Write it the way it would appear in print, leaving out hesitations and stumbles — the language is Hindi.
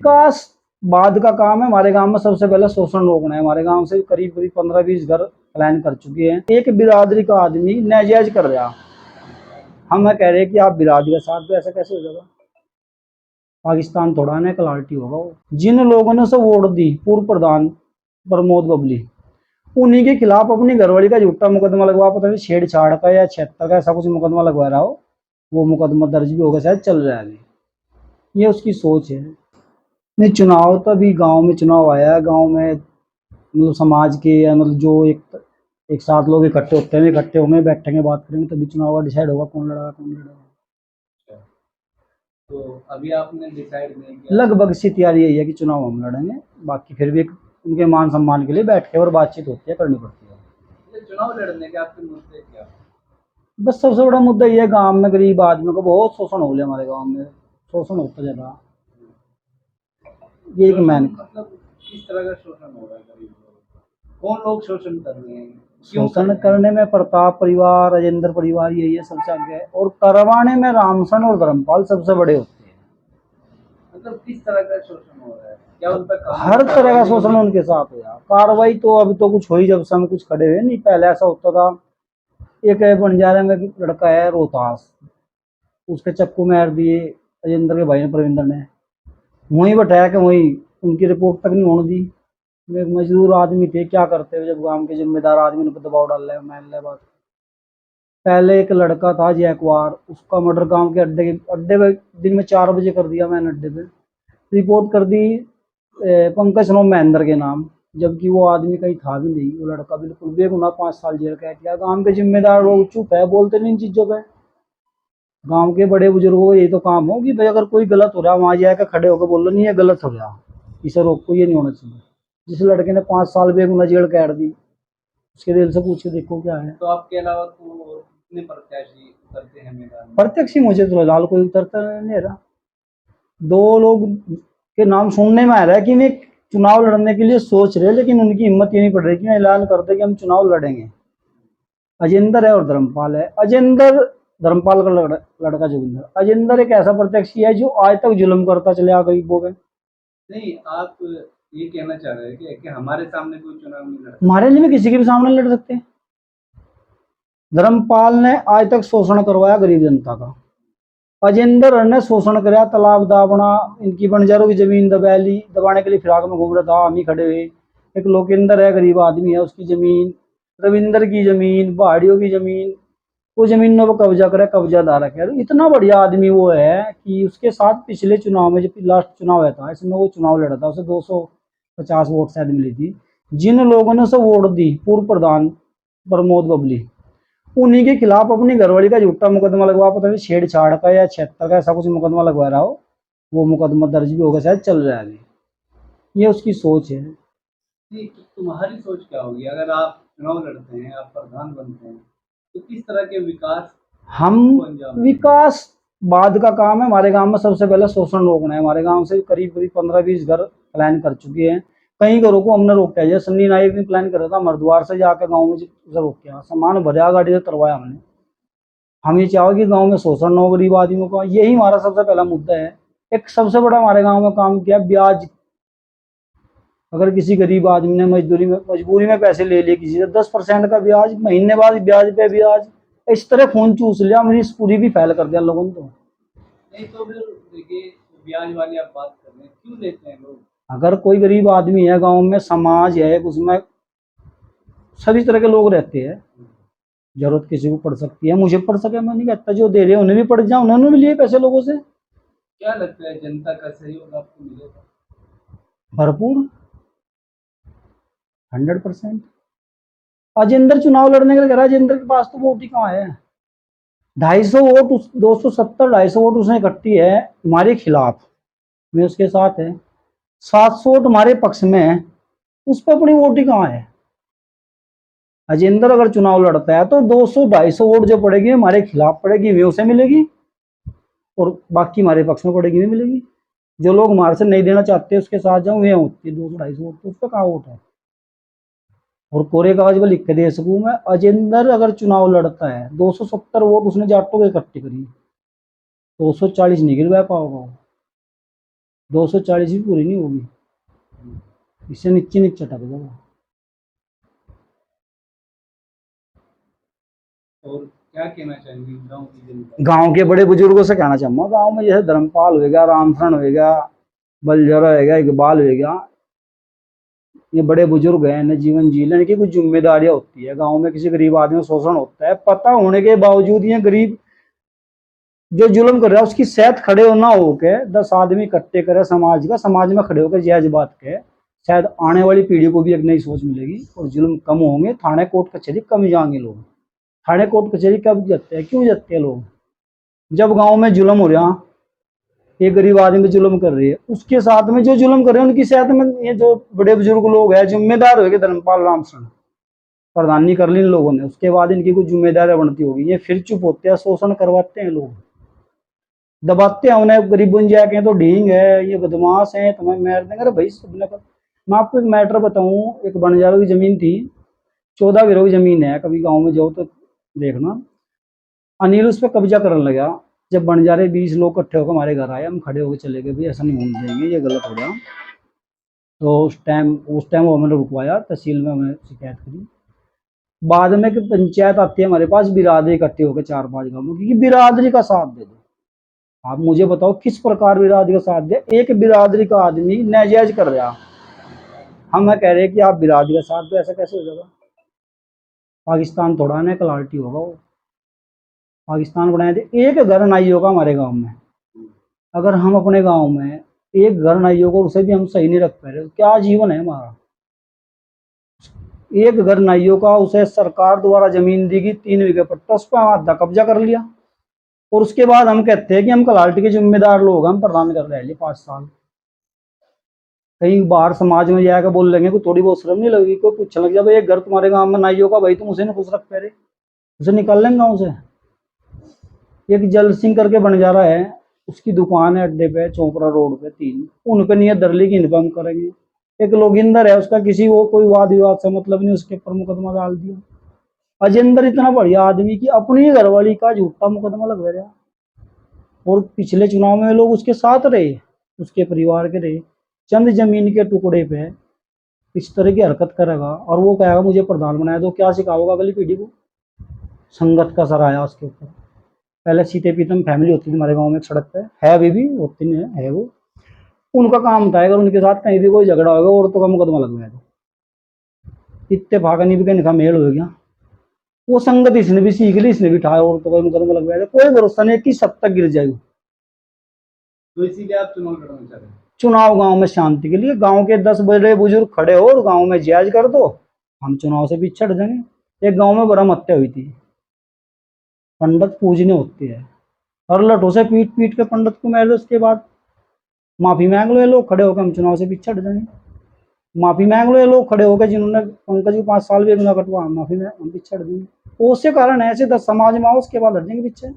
विकास बाद का काम है। हमारे गांव में सबसे पहले शोषण रोकना है। हमारे गांव से करीब करीब 15-20 घर प्लान कर चुके हैं। एक बिरादरी का आदमी नाजायज कर रहा, हम कह रहे हैं कि आप बिरादरी के साथ तो ऐसा कैसे हो जाएगा। पाकिस्तान थोड़ा ना कलाटी होगा वो। जिन लोगों ने उसे वोट दी, पूर्व प्रधान प्रमोद बबली, उन्हीं के खिलाफ अपनी घरवाली का झूठा मुकदमा लगवा, पता नहीं छेड़छाड़ का या 76 का ऐसा कुछ मुकदमा लगवा रहा हो। वो मुकदमा दर्ज भी होगा, शायद चल रहा है अभी। ये उसकी सोच है। नहीं, चुनाव तभी गांव में चुनाव आया है। गांव में मतलब समाज के या मतलब जो एक साथ लोग इकट्ठे होते हैं, इकट्ठे होंगे, बैठेंगे, बात करेंगे, तभी चुनाव का डिसाइड होगा कौन लड़ेगा कौन लड़ेगा। तो अभी आपने डिसाइड नहीं किया? लगभग सी तैयारी यही है कि चुनाव हम लड़ेंगे। बाकी फिर भी उनके मान सम्मान के लिए बैठ के और बातचीत होती है, करनी पड़ती है। चुनाव लड़ने के आपके मुद्दे क्या? बस सबसे बड़ा मुद्दा ये है, गांव में गरीब आदमियों को बहुत शोषण हो गया। हमारे गांव में शोषण होता ज्यादा। ये एक मैन मतलब किस तरह का शोषण हो रहा है गरीब लोगों का? कौन लोग शोषण कर रहे हैं? क्यों कर शोषण रहे हैं? करने में प्रताप परिवार, राजेंद्र परिवार, यही है सबसे आगे है। और करवाने में रामसन और धर्मपाल सबसे बड़े होते हैं। मतलब किस तरह का शोषण हो रहा है? क्या उन पर हर तरह का शोषण उनके साथ हुआ। कार्रवाई तो अब तो कुछ हो ही, जब से हम कुछ खड़े हुए नहीं। पहले ऐसा होता था, एक बंजारे में एक लड़का है रोहतास, उसके चक्कू मार दिए राजेंद्र के भाई ने, प्रविंदर ने, वहीं बैठाया कि वहीं उनकी रिपोर्ट तक नहीं होने दी। वे एक मजदूर आदमी थे, क्या करते हुए जब गांव के जिम्मेदार आदमी उन पर दबाव डाल रहे हैं, मान ले बात। पहले एक लड़का था जयकुमार, उसका मर्डर गांव के अड्डे पे दिन में 4 बजे कर दिया मैंने। अड्डे पे रिपोर्ट कर दी पंकज नो महेंद्र के नाम, जबकि वो आदमी कहीं था भी नहीं। वो लड़का बिल्कुल बेगुनाह 5 साल जेल कैद किया। गांव के जिम्मेदार लोग चुप है, बोलते नहीं इन चीजों पे। गांव के बड़े बुजुर्गों को यही तो काम हो कि भाई अगर कोई गलत हो रहा है, वहां जाकर खड़े होकर बोलो नहीं ये गलत हो गया, इसे रोको, ये नहीं होना चाहिए। जिस लड़के ने 5 साल बेगुनाह जेल कैद दी, उसके दिल से पूछ के देखो क्या है। तो आपके अलावा तो कितने प्रत्याशी उतरते हैं मैदान में? प्रत्यक्ष ही मुझे तो लाल कोई उतरता नहीं रहा। 2 लोग के नाम सुनने में आ रहा है कि वे चुनाव लड़ने के लिए सोच रहे, लेकिन उनकी हिम्मत ये नहीं पड़ रही कि ऐलान कर दे कि हम चुनाव लड़ेंगे। अजेंदर है और धर्मपाल है। अजेंदर, धर्मपाल का लड़का जोगिंदर। अजेंदर एक ऐसा प्रत्यक्षी है जो आज तक जुल्म करता चले आ गरीबों पे। नहीं, आप ये कहना चाह रहे हैं कि हमारे सामने कोई चुनाव नहीं लड़ सकता? हमारे लिए भी किसी के भी सामने लड़ सकते हैं। धर्मपाल ने आज तक शोषण करवाया गरीब जनता का। अजेंद्र ने शोषण कराया, तालाब दाबना, इनकी बंजारों की जमीन दबैली, दबाने के लिए फिराक में घूम रहा था, हम ही खड़े हुए। एक लोकेंद्र है, गरीब आदमी है, उसकी जमीन, रविंदर की जमीन, पहाड़ियों की जमीन, वो जमीनों पर कब्जा करे, कब्जादार है। इतना बढ़िया आदमी वो है कि उसके साथ पिछले चुनाव में, जब लास्ट चुनाव है था इसमें, वो चुनाव लड़ा था, उसे 250 वोट शायद मिली थी। जिन लोगों ने उसे वोट दी, पूर्व प्रधान प्रमोद बबली, उन्हीं के खिलाफ अपनी घरवाली का झूठा मुकदमा लगवा, पता नहीं छेड़छाड़ का या 76 का ऐसा कुछ मुकदमा लगवा रहा हो। वो मुकदमा दर्ज भी होगा, शायद चल रहा है अभी। ये उसकी सोच है। नहीं, तो तुम्हारी सोच क्या होगी अगर आप चुनाव लड़ते हैं, आप प्रधान बनते हैं, तो किस तरह के विकास हम को अंजाम देंगे? विकास बाद का काम है। हमारे गांव में सबसे पहले शोषण रोकना है। हमारे गांव से करीब करीब 15-20 घर प्लान कर चुके हैं। कई घरों को हमने रोका है। जैसे सन्नी नायक ने प्लान करा था मरद्वार से जाकर गाँव में रोक किया, सामान भरा गाड़ी से तरवाया हमने। हम ये चाहो कि गांव में शोषण न हो गरीब आदमियों का, यही हमारा सबसे पहला मुद्दा है। एक सबसे बड़ा हमारे गांव में काम किया ब्याज। अगर किसी गरीब आदमी ने मजबूरी में पैसे ले लिए किसी से, 10% का ब्याज, महीने बाद ब्याज पे ब्याज, इस तरह खून चूस लिया, मेरी पूरी भी फैल कर दिया लोगों ने। तो नहीं, तो फिर देखिए, ब्याज वाली आप बात कर रहे हैं, क्यों लेते हैं लोग? अगर कोई गरीब आदमी है गांव में, समाज है उसमें, सभी तरह के लोग रहते हैं। जरूरत किसी को पड़ सकती है, मुझे पड़ सके, मैं नहीं कहता, जो दे रहे हैं उन्हें भी पड़ जाए, उन्होंने भी लिए पैसे लोगों से क्या लगता है जनता का सहयोग आपको मिलेगा? भरपूर, 100%। अजेंद्र चुनाव लड़ने के लिए कह रहा है, अजेंद्र के पास तो वोट ही कहाँ है। 250 वोट, 270-250 वोट उसने इकट्ठी है हमारे खिलाफ, में उसके साथ है। 700 वोट हमारे पक्ष में है, उस पर अपनी वोट ही कहाँ है। अजेंद्र अगर चुनाव लड़ता है तो 200-250 वोट जो पड़ेगी हमारे खिलाफ पड़ेगी, वे उसे मिलेगी, और बाकी हमारे पक्ष में पड़ेगी, वे मिलेगी। जो लोग हमारे से नहीं देना चाहते उसके साथ जाऊँ, वे होती है 200-250 वोट, तो उस पर कहाँ वोट है। और कोरे कागज पर लिख के दे सकूं मैं, अजेंद्र अगर चुनाव लड़ता है, 270 वोट उसने जाटों के इकट्ठे करी, 240 नहीं गिरवा पाओगे। 240 भी पूरी नहीं होगी, इससे नीचे नीचे टक जाएगा। और क्या कहना चाहेंगे गांव की जनता? गांव के बड़े बुजुर्गों से कहना चाहूंगा, गांव में जैसे धर्मपाल होगा, रामशरण होगा, बलजरा होगा, इकबाल होगा, ये बड़े बुजुर्ग हैं, इन्हें जीवन जी लेने की कुछ जिम्मेदारियां होती है। गांव में किसी गरीब आदमी का शोषण होता है, पता होने के बावजूद ये गरीब जो जुल्म कर रहा है उसकी सेहत खड़े हो ना हो के 10 आदमी इकट्ठे करे समाज का, समाज में खड़े होकर जायज बात के, शायद आने वाली पीढ़ी को भी एक नई सोच मिलेगी और जुल्म कम होंगे। थाने कोर्ट कचहरी कम जाएंगे लोग। थाने कोर्ट कचहरी कब जाते हैं, क्यों जाते हैं लोग? जब गांव में जुल्म हो रहा, एक गरीब आदमी जुल्म कर रही है, उसके साथ में जो जुल्म कर रहे हैं उनकी सेहत में ये जो बड़े बुजुर्ग लोग हैं, जिम्मेदार हो गए, धर्मपाल रामशरण प्रधानी कर ली इन लोगों ने, उसके बाद इनकी कुछ जिम्मेदारियां बनती होगी, ये फिर चुप होते हैं, शोषण करवाते हैं लोग, दबाते हैं उन्हें। गरीबों जाके तो ढींग है, ये बदमाश है, तुम्हें मार देंगे। अरे भाई सबने पर मैं आपको एक मैटर बताऊं, एक बंजारों की जमीन थी, 14 बीघा की जमीन है, कभी गांव में जाओ तो देखना। अनिल उस पर कब्जा करने लगा। जब बंजारे 20 लोग इकट्ठे होकर हमारे घर आए, हम खड़े होकर चले गए, भाई ऐसा नहीं होने देंगे, ये गलत हो गया। तो उस टाइम वो मैंने रुकवाया, तहसील में हमने शिकायत करी। बाद में कि पंचायत आती है हमारे पास, बिरादरी इकट्ठी होकर 4-5 गाँवों की, बिरादरी का साथ दे दो। आप मुझे बताओ किस प्रकार बिरादरी का साथ दे? एक बिरादरी का आदमी नाजायज कर रहा, हम कह रहे हैं कि आप बिरादरी का साथ दो, ऐसा कैसे हो जाएगा? पाकिस्तान थोड़ा ना कलाल्टी होगा वो, पाकिस्तान बनाए थे। एक घर नहीं होगा हमारे गांव में, अगर हम अपने गांव में एक घर नहीं होगा, उसे भी हम सही नहीं रख पा रहे, क्या जीवन है हमारा? एक घर नहीं होगा, उसे सरकार द्वारा जमीन दी गई 3 बीघे पट्टा, उस पर हम आधा कब्जा कर लिया, और उसके बाद हम कहते हैं कि हम कलाल्टी के जिम्मेदार लोग, हम प्रधान कर रहे हैं 5 साल। कहीं बाहर समाज में जाकर बोल लेंगे, कोई थोड़ी बहुत शर्म नहीं लगेगी? कोई पूछने लग जाए एक घर तुम्हारे गांव में नहीं होगा, भाई तुम उसे नहीं खुश रख पा रहे, उसे निकाल लेंगे गाँव से। एक जल सिंह करके बंजारा है, उसकी दुकान है अड्डे पे, चौपरा रोड पे 3, उन पे नियत धर ली कि इन पे हम करेंगे। एक लोगिंदर है, उसका किसी को कोई वाद विवाद से मतलब नहीं, उसके ऊपर मुकदमा डाल दिया। अजेंदर इतना बढ़िया आदमी कि अपनी ही घरवाली का झूठा मुकदमा लगवा रहा, और पिछले चुनाव में लोग उसके साथ रहे, उसके परिवार के रहे। चंद जमीन के टुकड़े पे इस तरह की हरकत करेगा और वो कहेगा मुझे प्रधान बनाया दो, क्या सिखाओगा अगली पीढ़ी को? संगत का सर आया उसके ऊपर। पहले सीते पीतम फैमिली होती थी हमारे गांव में, एक सड़क पे है, अभी भी होती नहीं है वो। उनका काम था अगर उनके साथ कहीं भी कोई झगड़ा होगा और तो का मुकदमा लगवाया था, इत्तेफाक नहीं भी कहीं का मेल हो गया, वो संगत इसने भी सीख ली, इसने भी उठाया और तो का मुकदमा लगवाया था। कोई भरोसा नहीं कि सब तक गिर जाएगी। तो इसीलिए आप चुनाव लड़ना चाह रहे हैं? चुनाव गांव में शांति के लिए, गांव के 10 बड़े बुजुर्ग खड़े हो और गांव में जायज कर दो, हम चुनाव से पीछे हट जाएंगे। एक गांव में बड़ा हत्या हुई थी, पंडित पूजने होते हैं, और लठों से पीट पीट के पंडित को मार दो, उसके बाद माफी मांग लो ये लोग खड़े होकर, हम चुनाव से पीछे हट जाएंगे। माफी मांग लो ये लोग खड़े होकर जिन्होंने पंकज को 5 साल भी ना कटवा, माफी में हम पीछे हट जाएंगे। उसके कारण ऐसे 10 समाज में आओ, उसके बाद हट जाएंगे पीछे।